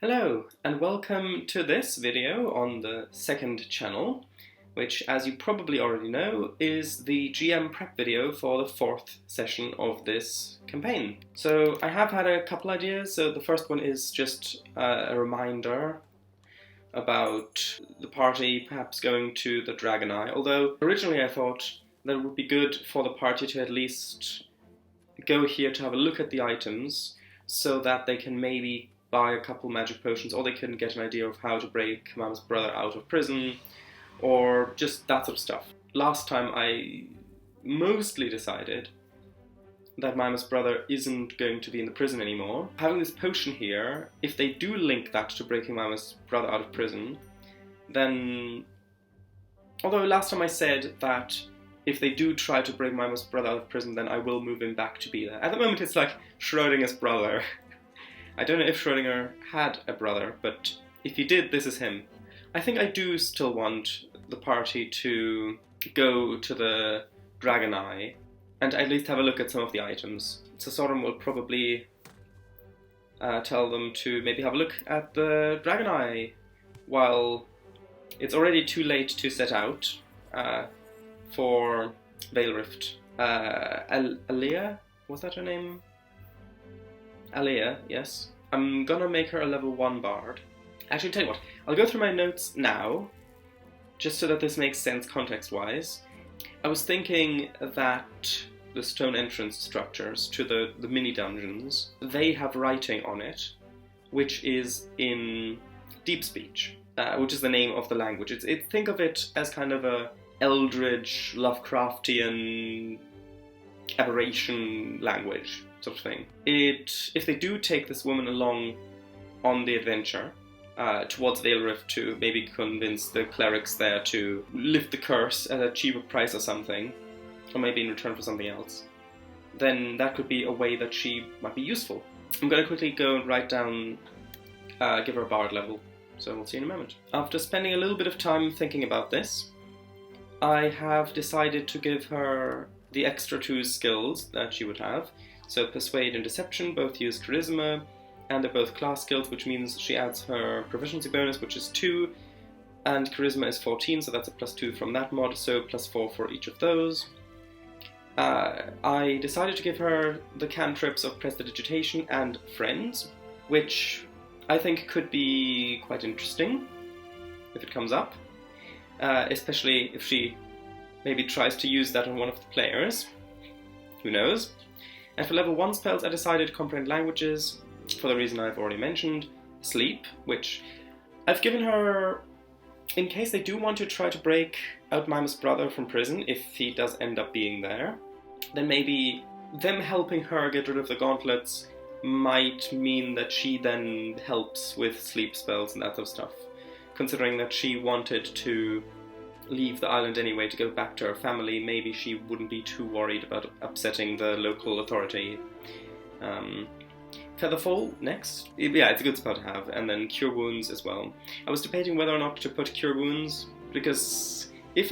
Hello, and welcome to this video on the second channel, which, as you probably already know, is the GM prep video for the fourth session of this campaign. So I have had a couple ideas. So the first one is just a reminder about the party perhaps going to the Dragon Eye, although originally I thought that it would be good for the party to at least go here to have a look at the items so that they can maybe buy a couple magic potions, or they can get an idea of how to break Mama's brother out of prison, or just that sort of stuff. Last time I mostly decided that Mama's brother isn't going to be in the prison anymore. Having this potion here, if they do link that to breaking Mama's brother out of prison, then... Although last time I said that if they do try to break Mama's brother out of prison, then I will move him back to be there. At the moment it's like Schrodinger's brother. I don't know if Schrodinger had a brother, but if he did, this is him. I think I do still want the party to go to the Dragon Eye and at least have a look at some of the items. So Sorum will probably tell them to maybe have a look at the Dragon Eye while it's already too late to set out for Veil Rift. Alea? Was that her name? Alea, yes. I'm gonna make her a level 1 bard. Actually, tell you what, I'll go through my notes now, just so that this makes sense context-wise. I was thinking that the stone entrance structures to the mini-dungeons, they have writing on it, which is in Deep Speech, which is the name of the language. Think of it as kind of a eldritch, Lovecraftian aberration language sort of thing. If they do take this woman along on the adventure towards Veil Rift to maybe convince the clerics there to lift the curse at a cheaper price or something, or maybe in return for something else, then that could be a way that she might be useful. I'm going to quickly go and write down, give her a bard level, so we'll see in a moment. After spending a little bit of time thinking about this, I have decided to give her the extra 2 skills that she would have. So Persuade and Deception both use Charisma, and they're both class skills, which means she adds her Proficiency bonus, which is 2, and Charisma is 14, so that's a +2 from that mod, so +4 for each of those. I decided to give her the cantrips of Prestidigitation and Friends, which I think could be quite interesting if it comes up, especially if she maybe tries to use that on one of the players. Who knows? And for level 1 spells, I decided Comprehend Languages, for the reason I've already mentioned, Sleep, which I've given her in case they do want to try to break out Mama's brother from prison, if he does end up being there, then maybe them helping her get rid of the gauntlets might mean that she then helps with sleep spells and that sort of stuff, considering that she wanted to leave the island anyway to go back to her family. Maybe she wouldn't be too worried about upsetting the local authority. Featherfall next. Yeah, it's a good spell to have. And then Cure Wounds as well. I was debating whether or not to put Cure Wounds, because if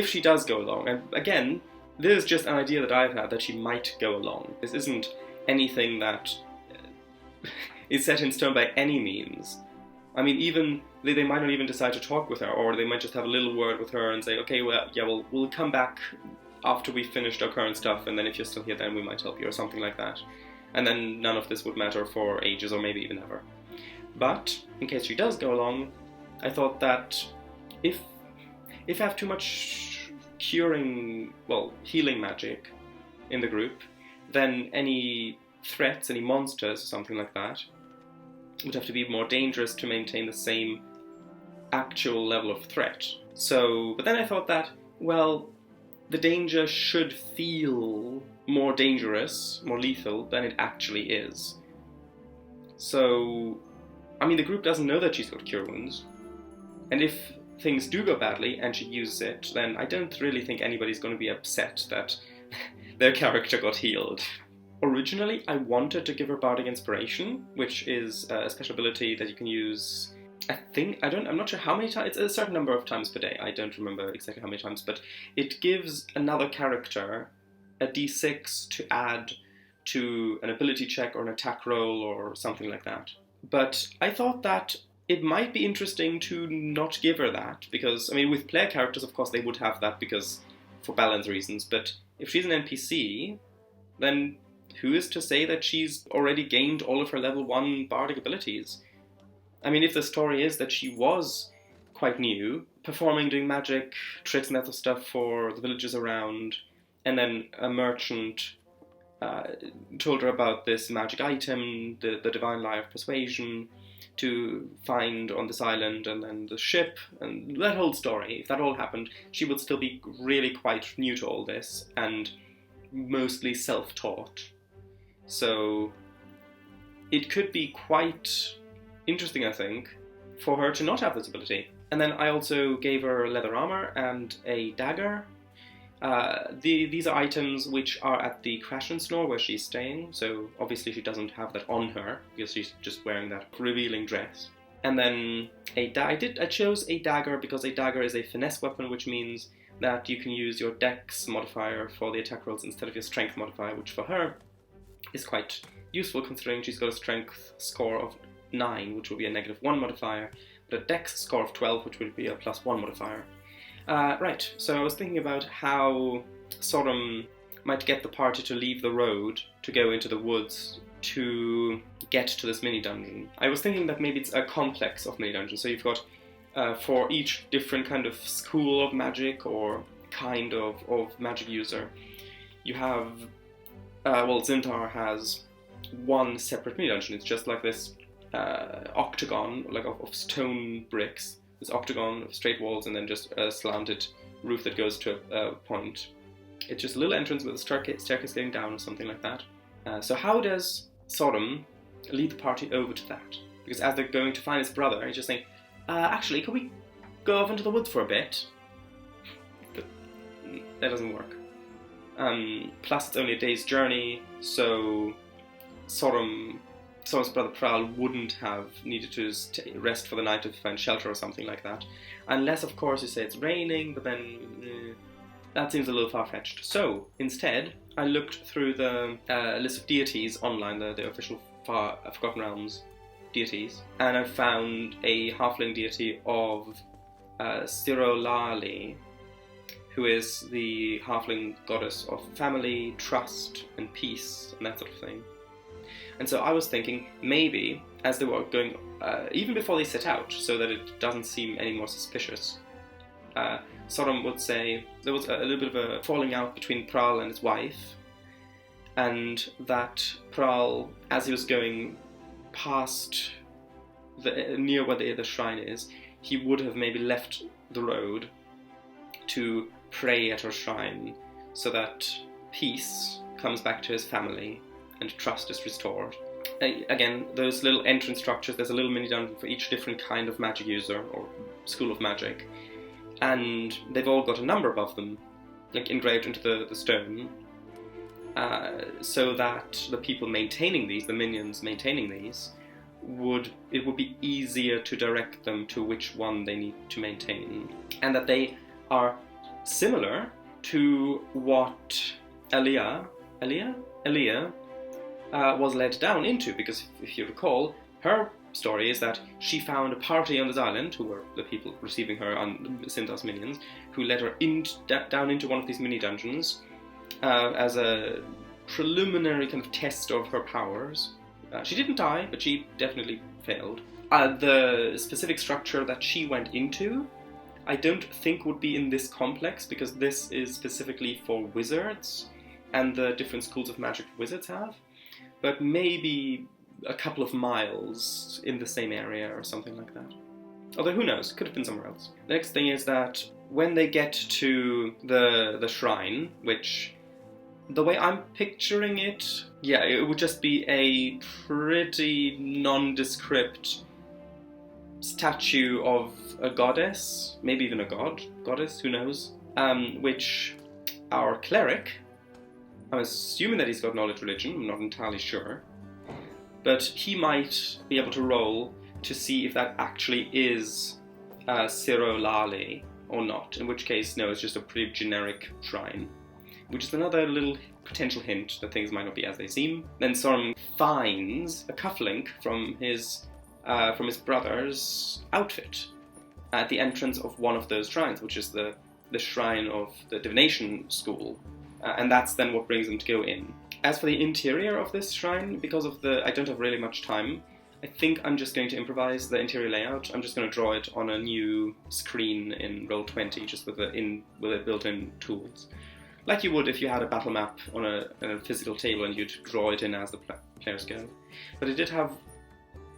she does go along, and again, this is just an idea that I've had, that she might go along. This isn't anything that is set in stone by any means. I mean, even they might not even decide to talk with her, or they might just have a little word with her and say, okay, well, yeah, we'll come back after we've finished our current stuff, and then if you're still here, then we might help you, or something like that. And then none of this would matter for ages, or maybe even ever. But, in case she does go along, I thought that if I have too much healing magic in the group, then any threats, any monsters, or something like that, would have to be more dangerous to maintain the same actual level of threat. So, but then I thought that, well, the danger should feel more dangerous, more lethal than it actually is. So, I mean, the group doesn't know that she's got Cure Wounds, and if things do go badly and she uses it, then I don't really think anybody's going to be upset that their character got healed. Originally, I wanted to give her Bardic Inspiration, which is a special ability that you can use, I'm not sure how many times, it's a certain number of times per day, I don't remember exactly how many times, but it gives another character a d6 to add to an ability check or an attack roll or something like that. But I thought that it might be interesting to not give her that, because, I mean, with player characters, of course, they would have that because for balance reasons, but if she's an NPC, then who is to say that she's already gained all of her level 1 bardic abilities? I mean, if the story is that she was quite new, performing, doing magic, tricks and that sort of stuff for the villagers around, and then a merchant told her about this magic item, the Divine Lie of Persuasion, to find on this island, and then the ship, and that whole story. If that all happened, she would still be really quite new to all this, and mostly self-taught. So it could be quite interesting, I think, for her to not have this ability. And then I also gave her leather armor and a dagger. These are items which are at the Crash and Snore where she's staying, so obviously she doesn't have that on her because she's just wearing that revealing dress. And then I chose a dagger because a dagger is a finesse weapon, which means that you can use your dex modifier for the attack rolls instead of your strength modifier, which for her is quite useful considering she's got a strength score of 9, which will be a -1 modifier, but a dex score of 12, which would be a +1 modifier. Right, so I was thinking about how Sodom might get the party to leave the road to go into the woods to get to this mini-dungeon. I was thinking that maybe it's a complex of mini-dungeons, so you've got for each different kind of school of magic or kind of magic user, you have, Zintar has one separate mini-dungeon. It's just like this octagon, like of stone bricks, this octagon of straight walls, and then just a slanted roof that goes to a point. It's just a little entrance with a staircase going down or something like that. So how does Sodom lead the party over to that? Because as they're going to find his brother, he's just saying, actually, can we go off into the woods for a bit? But that doesn't work. Plus, it's only a day's journey, so Sodom's brother Pral wouldn't have needed to rest for the night to find shelter or something like that. Unless, of course, you say it's raining, but then that seems a little far-fetched. So, instead, I looked through the list of deities online, the official Forgotten Realms deities, and I found a halfling deity of Sirolali, who is the halfling goddess of family, trust, and peace, and that sort of thing. And so I was thinking, maybe, as they were going, even before they set out, so that it doesn't seem any more suspicious, Sodom would say there was a little bit of a falling out between Pral and his wife, and that Pral, as he was going past near where the shrine is, he would have maybe left the road to pray at her shrine, so that peace comes back to his family and trust is restored. Again, those little entrance structures, there's a little mini dungeon for each different kind of magic user or school of magic, and they've all got a number above them, like engraved into the stone, so that the people maintaining these, the minions maintaining these, it would be easier to direct them to which one they need to maintain, and that they are similar to what Elia was led down into, because if you recall, her story is that she found a party on this island, who were the people receiving her on Zintar's minions, who led her down into one of these mini dungeons as a preliminary kind of test of her powers. She didn't die, but she definitely failed. The specific structure that she went into, I don't think would be in this complex, because this is specifically for wizards and the different schools of magic wizards have, but maybe a couple of miles in the same area or something like that. Although who knows, could have been somewhere else. The next thing is that when they get to the shrine, which, the way I'm picturing it, yeah, it would just be a pretty nondescript statue of a goddess, maybe even a goddess, who knows, which our cleric, I'm assuming that he's got knowledge religion, I'm not entirely sure, but he might be able to roll to see if that actually is Sirolali or not, in which case, no, it's just a pretty generic shrine, which is another little potential hint that things might not be as they seem. Then Sorum finds a cufflink from his from his brother's outfit at the entrance of one of those shrines, which is the shrine of the divination school, and that's then what brings him to go in. As for the interior of this shrine, because of I don't have really much time, I think I'm just going to improvise the interior layout. I'm just going to draw it on a new screen in Roll20, just with the built-in tools, like you would if you had a battle map on a physical table and you'd draw it in as the players go. But I did have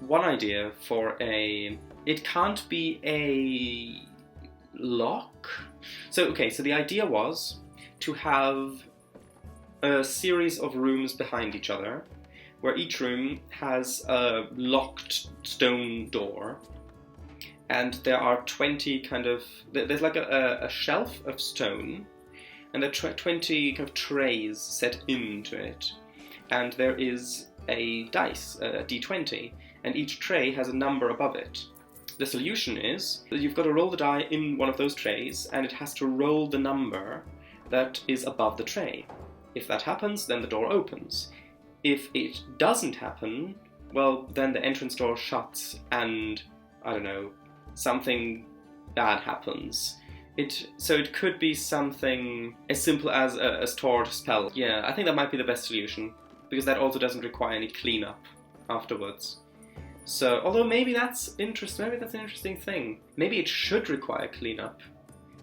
one idea for it can't be a lock. So the idea was to have a series of rooms behind each other, where each room has a locked stone door, and there are 20 there's like a shelf of stone, and there are 20 kind of trays set into it, and there is a dice, a d20, and each tray has a number above it. The solution is that you've got to roll the die in one of those trays, and it has to roll the number that is above the tray. If that happens, then the door opens. If it doesn't happen, well, then the entrance door shuts and, I don't know, something bad happens. So it could be something as simple as a stored spell. Yeah, I think that might be the best solution, because that also doesn't require any cleanup afterwards. So, although maybe that's an interesting thing. Maybe it should require cleanup.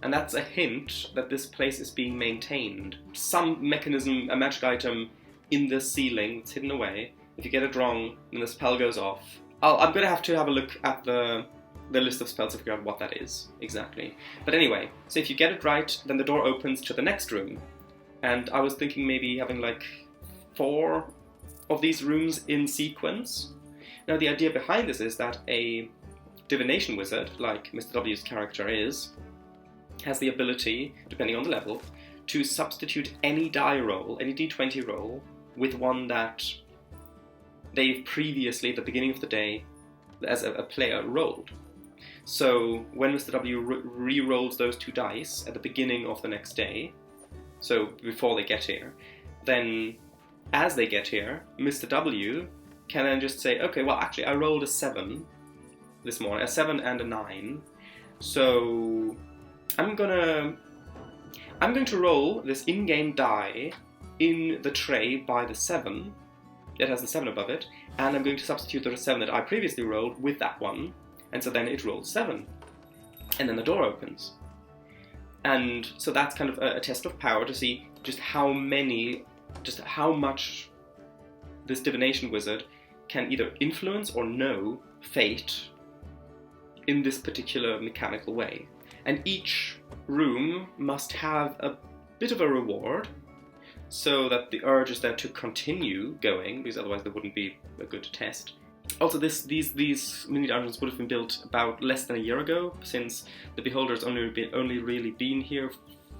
And that's a hint that this place is being maintained. Some mechanism, a magic item in the ceiling that's hidden away. If you get it wrong, then the spell goes off. I'm going to have a look at the list of spells to figure out what that is exactly. But anyway, so if you get it right, then the door opens to the next room. And I was thinking maybe having like 4 of these rooms in sequence. Now the idea behind this is that a divination wizard, like Mr. W's character is, has the ability, depending on the level, to substitute any die roll, any d20 roll, with one that they've previously, at the beginning of the day, as a player, rolled. So when Mr. W re-rolls those 2 dice at the beginning of the next day, so before they get here, then as they get here, Mr. W can then just say, okay, well actually I rolled a 7 this morning, a 7 and a 9, so I'm going to roll this in-game die in the tray by the 7, that has the 7 above it, and I'm going to substitute the 7 that I previously rolled with that one, and so then it rolls 7. And then the door opens. And so that's kind of a test of power to see just how much this divination wizard can either influence or know fate in this particular mechanical way. And each room must have a bit of a reward, so that the urge is there to continue going, because otherwise there wouldn't be a good test. Also, these mini dungeons would have been built about less than a year ago, since the Beholder's only really been here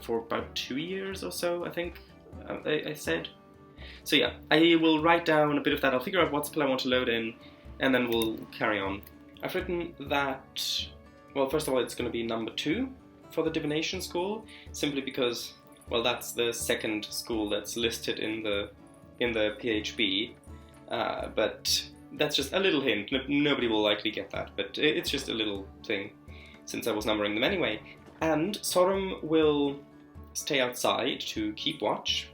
for about 2 years or so, I think I said. So yeah, I will write down a bit of that. I'll figure out what spell I want to load in, and then we'll carry on. I've written that, well, first of all, it's going to be number 2 for the divination school, simply because, well, that's the second school that's listed in the PHB, but that's just a little hint. Nobody will likely get that, but it's just a little thing, since I was numbering them anyway. And Sorum will stay outside to keep watch,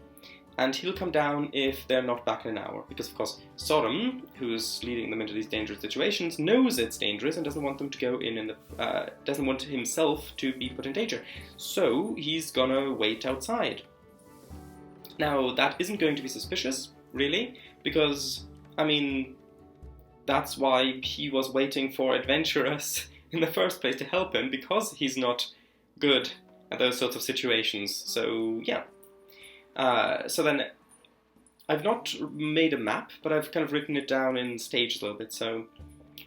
and he'll come down if they're not back in an hour, because of course Sorum, who's leading them into these dangerous situations, knows it's dangerous and doesn't want them to go in doesn't want himself to be put in danger. So he's gonna wait outside. Now that isn't going to be suspicious, really, because, I mean, that's why he was waiting for adventurers in the first place, to help him, because he's not good at those sorts of situations. So yeah. So then, I've not made a map, but I've kind of written it down in stages a little bit. So,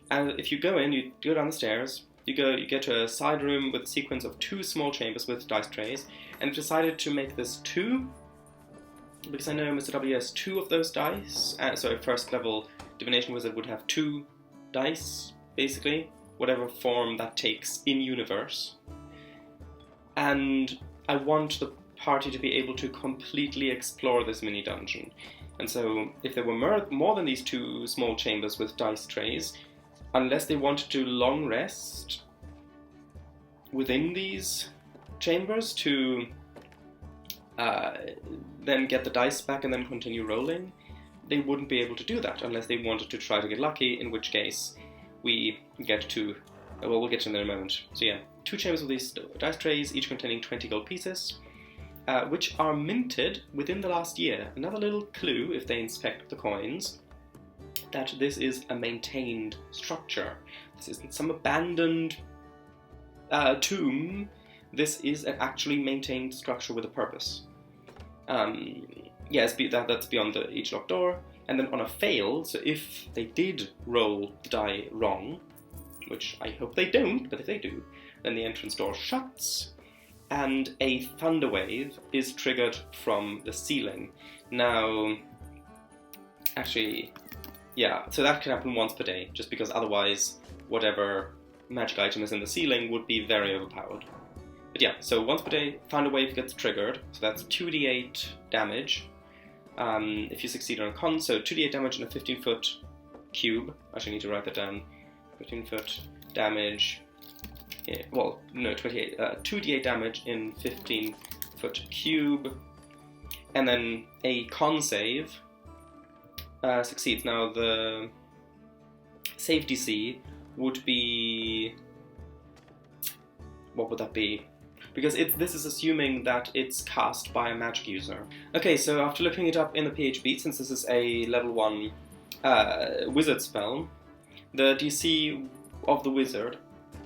if you go in, you go down the stairs, you get to a side room with a sequence of 2 small chambers with dice trays, and I've decided to make this 2, because I know Mr. W has 2 of those dice, so a first level divination wizard would have 2 dice, basically, whatever form that takes in universe. And I want the party to be able to completely explore this mini dungeon. And so if there were more than these 2 small chambers with dice trays, unless they wanted to long rest within these chambers to then get the dice back and then continue rolling, they wouldn't be able to do that unless they wanted to try to get lucky, in which case we get to, well, we'll get to in a moment. So yeah, 2 chambers with these dice trays, each containing 20 gold pieces, which are minted within the last year. Another little clue, if they inspect the coins, that this is a maintained structure. This isn't some abandoned tomb. This is an actually maintained structure with a purpose. Yes, that's beyond each locked door. And then on a fail, so if they did roll the die wrong, which I hope they don't, but if they do, then the entrance door shuts, and a thunder wave is triggered from the ceiling. Now, actually, yeah, so that can happen once per day, just because otherwise whatever magic item is in the ceiling would be very overpowered. But yeah, so once per day, thunder wave gets triggered, so that's 2d8 damage. If you succeed on a con, so 2d8 damage in a 15-foot cube. I actually need to write that down. 15-foot damage. Yeah, well, no, 28. 2d8 damage in 15-foot cube, and then a con save succeeds. Now the save DC would be, what would that be? Because this is assuming that it's cast by a magic user. Okay, so after looking it up in the PHB, since this is a level 1 wizard spell, the DC of the wizard,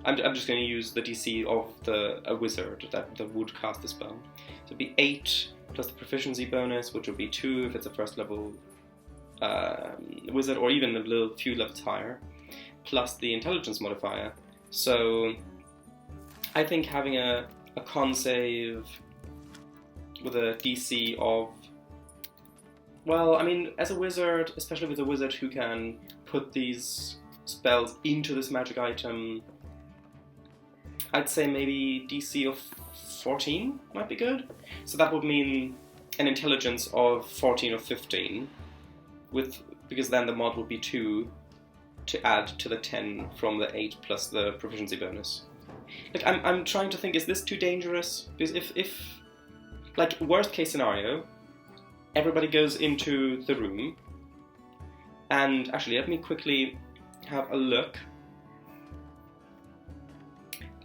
I'm just going to use the DC of a wizard that would cast the spell. So it'd be 8 plus the proficiency bonus, which would be 2 if it's a first level wizard, or even a few levels higher, plus the intelligence modifier. So I think having a con save with a DC of, well, I mean, as a wizard, especially with a wizard who can put these spells into this magic item, I'd say maybe DC of 14 might be good. So that would mean an intelligence of 14 or 15, because then the mod would be 2 to add to the 10 from the 8 plus the proficiency bonus. Like, I'm trying to think, is this too dangerous? Because if like, worst case scenario, everybody goes into the room, and actually let me quickly have a look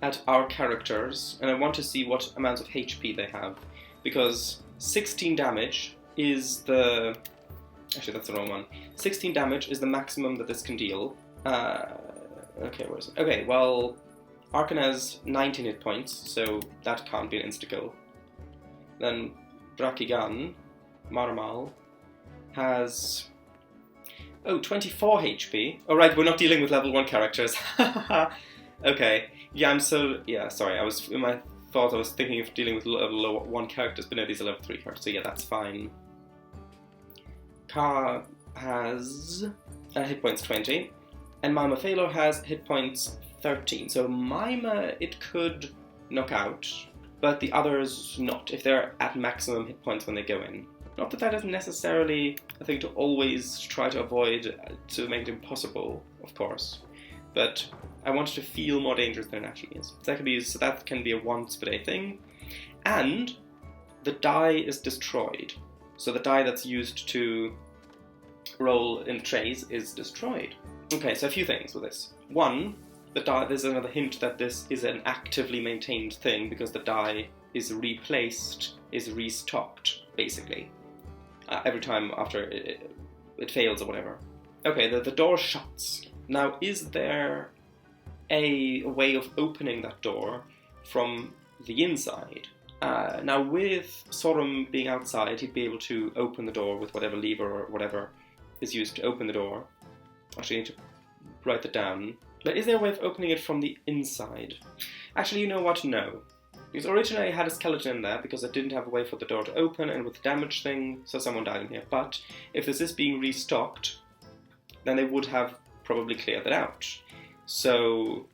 at our characters, and I want to see what amounts of HP they have, because 16 damage is the... Actually, that's the wrong one. 16 damage is the maximum that this can deal. Okay, where is it? Okay, well, Arkan has 19 hit points, so that can't be an insta-kill. Then Brakigan, Marmal, has... Oh, 24 HP. Oh, right, we're not dealing with level 1 characters. Okay. Yeah, sorry, I was thinking of dealing with level 1 characters, but no, these are level 3 characters, so yeah, that's fine. Ka has hit points 20, and Mima Phalor has hit points 13. So Mima, it could knock out, but the others not, if they're at maximum hit points when they go in. Not that that is necessarily a thing to always try to avoid, to make it impossible, of course, but I wanted to feel more dangerous than it actually is. So that can be a once per day thing, and the die is destroyed. So the die that's used to roll in trays is destroyed. Okay, so a few things with this. One, the die, there's another hint that this is an actively maintained thing, because the die is replaced, is restocked, basically, every time after it fails or whatever. Okay, the door shuts. Now, is there a way of opening that door from the inside? Now, with Sorum being outside, he'd be able to open the door with whatever lever or whatever is used to open the door. Actually, I need to write that down. But is there a way of opening it from the inside? Actually, you know what? No. Because originally I had a skeleton in there because I didn't have a way for the door to open, and with the damage thing, so someone died in here. But if this is being restocked, then they would have probably cleared that out. So,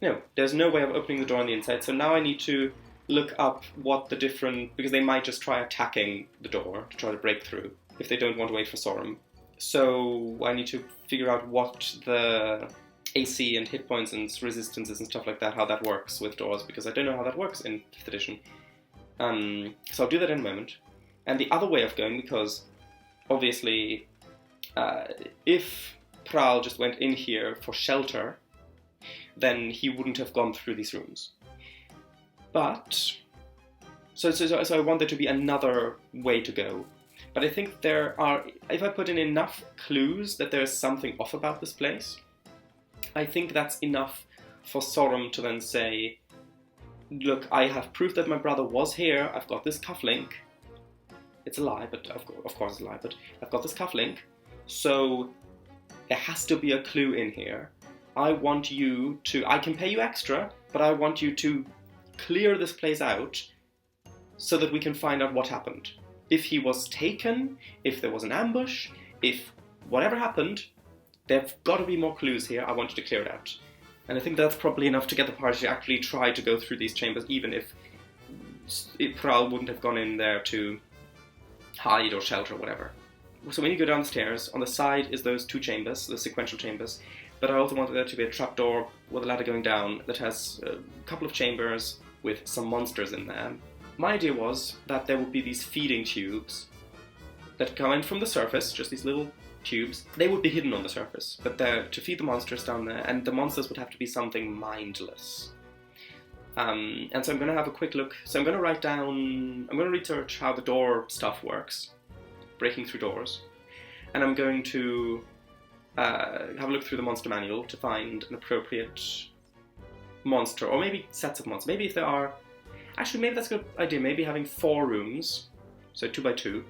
no, there's no way of opening the door on the inside, so now I need to look up what the different... because they might just try attacking the door to try to break through, if they don't want to wait for Sorum. So I need to figure out what the AC and hit points and resistances and stuff like that, how that works with doors, because I don't know how that works in 5th edition. So I'll do that in a moment. And the other way of going, because obviously if Pral just went in here for shelter, then he wouldn't have gone through these rooms. But, so I want there to be another way to go. But I think there are, if I put in enough clues that there's something off about this place, I think that's enough for Sorum to then say, look, I have proof that my brother was here, I've got this cufflink. It's a lie, but of course it's a lie, but I've got this cufflink, so there has to be a clue in here. I want you to, I can pay you extra, but I want you to clear this place out so that we can find out what happened. If he was taken, if there was an ambush, if whatever happened, there've got to be more clues here. I want you to clear it out. And I think that's probably enough to get the party to actually try to go through these chambers, even if Pral wouldn't have gone in there to hide or shelter or whatever. So when you go down the stairs, on the side is those 2 chambers, the sequential chambers, but I also wanted there to be a trapdoor with a ladder going down that has a couple of chambers with some monsters in there. My idea was that there would be these feeding tubes that come in from the surface, just these little tubes. They would be hidden on the surface, but they're to feed the monsters down there, and the monsters would have to be something mindless. And so I'm going to have a quick look. So I'm going to write down, I'm going to research how the door stuff works, breaking through doors, and I'm going to have a look through the monster manual to find an appropriate monster, or maybe sets of monsters. Maybe if there are, actually maybe that's a good idea, maybe having 4 rooms, so 2 by 2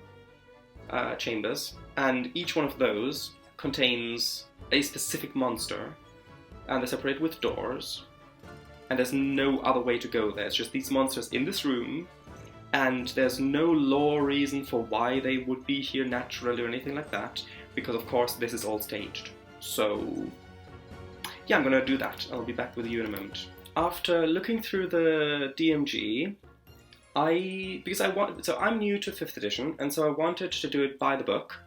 chambers, and each one of those contains a specific monster, and they're separated with doors, and there's no other way to go there. It's just these monsters in this room, and there's no lore reason for why they would be here naturally or anything like that, because of course this is all staged. So yeah, I'm gonna do that. I'll be back with you in a moment. After looking through the DMG, so I'm new to 5th edition, and so I wanted to do it by the book,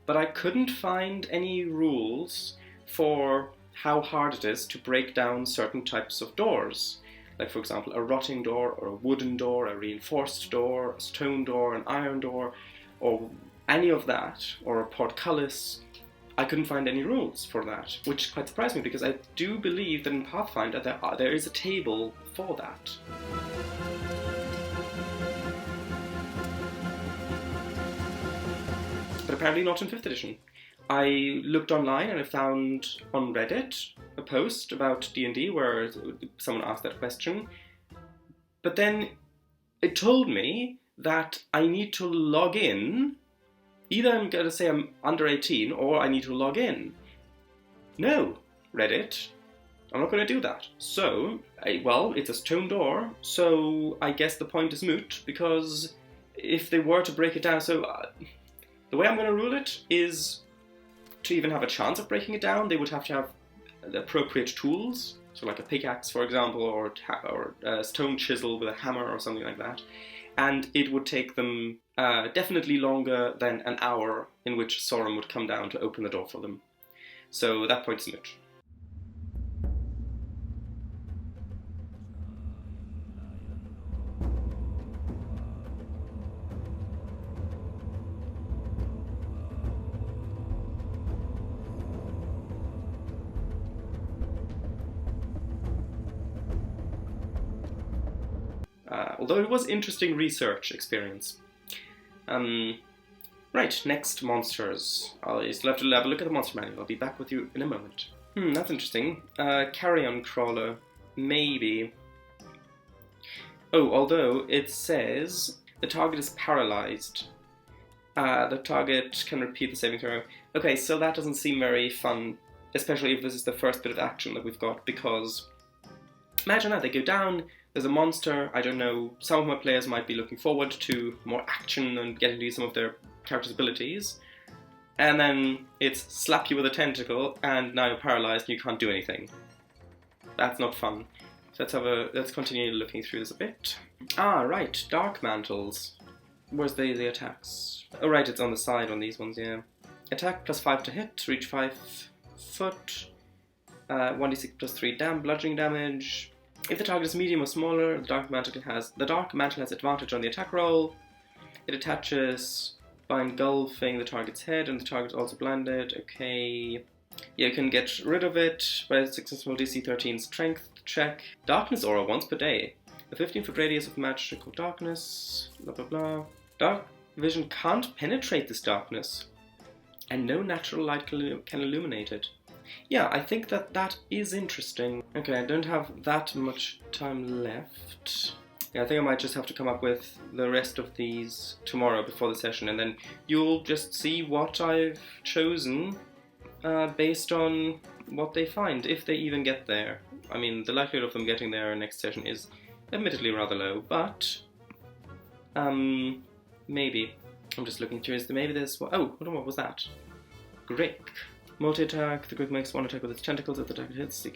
but I couldn't find any rules for how hard it is to break down certain types of doors. Like, for example, a rotting door, or a wooden door, a reinforced door, a stone door, an iron door, or any of that, or a portcullis. I couldn't find any rules for that, which quite surprised me, because I do believe that in Pathfinder there is a table for that. But apparently not in 5th edition. I looked online and I found on Reddit a post about D&D where someone asked that question, but then it told me that I need to log in. Either I'm going to say I'm under 18 or I need to log in. No, Reddit, I'm not going to do that. So, well, it's a stone door, so I guess the point is moot, because if they were to break it down, so the way I'm going to rule it is, to even have a chance of breaking it down, they would have to have the appropriate tools, so like a pickaxe, for example, or a stone chisel with a hammer or something like that, and it would take them definitely longer than an hour in which Sorum would come down to open the door for them. So that point is moot. Although it was interesting research experience. Right, next monsters. I'll still have to have a look at the monster manual. I'll be back with you in a moment. That's interesting. Carrion crawler, maybe. Oh, although it says the target is paralyzed. The target can repeat the saving throw. Okay, so that doesn't seem very fun, especially if this is the first bit of action that we've got, because imagine that, they go down, there's a monster, I don't know, some of my players might be looking forward to more action and getting to use some of their character's abilities, and then it's slap you with a tentacle and now you're paralyzed and you can't do anything. That's not fun. So let's continue looking through this a bit. Right, Dark Mantles. Where's the attacks? Oh right, it's on the side on these ones, yeah. Attack +5 to hit, reach 5 foot. 1d6 plus 3 bludgeoning damage. If the target is medium or smaller, the Dark Mantle has advantage on the attack roll. It attaches by engulfing the target's head, and the target is also blinded. Okay. Yeah, you can get rid of it by a successful DC 13 strength check. Darkness aura once per day. A 15-foot radius of magical darkness. Blah blah blah. Dark vision can't penetrate this darkness, and no natural light can illuminate it. Yeah, I think that is interesting. Okay, I don't have that much time left. Yeah, I think I might just have to come up with the rest of these tomorrow before the session, and then you'll just see what I've chosen based on what they find, if they even get there. I mean, the likelihood of them getting there next session is admittedly rather low, but maybe. I'm just looking through. Maybe there's... Oh, hold on, what was that? Grick. Multi-attack. The Grick makes one attack with its tentacles. If the target hits,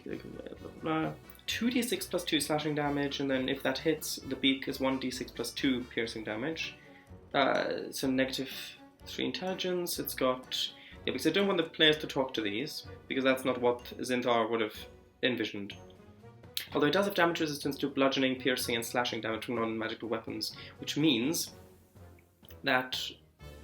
2d6 plus 2 slashing damage, and then if that hits, the beak is 1d6 plus 2 piercing damage. So negative 3 intelligence. It's got... Yeah, because I don't want the players to talk to these, because that's not what Zinthar would have envisioned. Although it does have damage resistance to bludgeoning, piercing, and slashing damage from non-magical weapons, which means that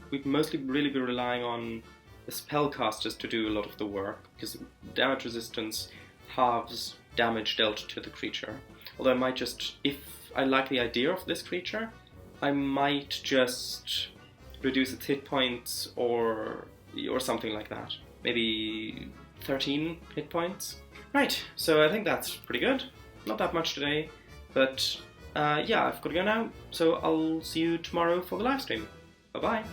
we'd mostly really be relying on the spellcasters to do a lot of the work, because damage resistance halves damage dealt to the creature. Although I might just, if I like the idea of this creature, I might just reduce its hit points or something like that. Maybe 13 hit points. Right, so I think that's pretty good. Not that much today, but yeah, I've got to go now, so I'll see you tomorrow for the live stream. Bye-bye.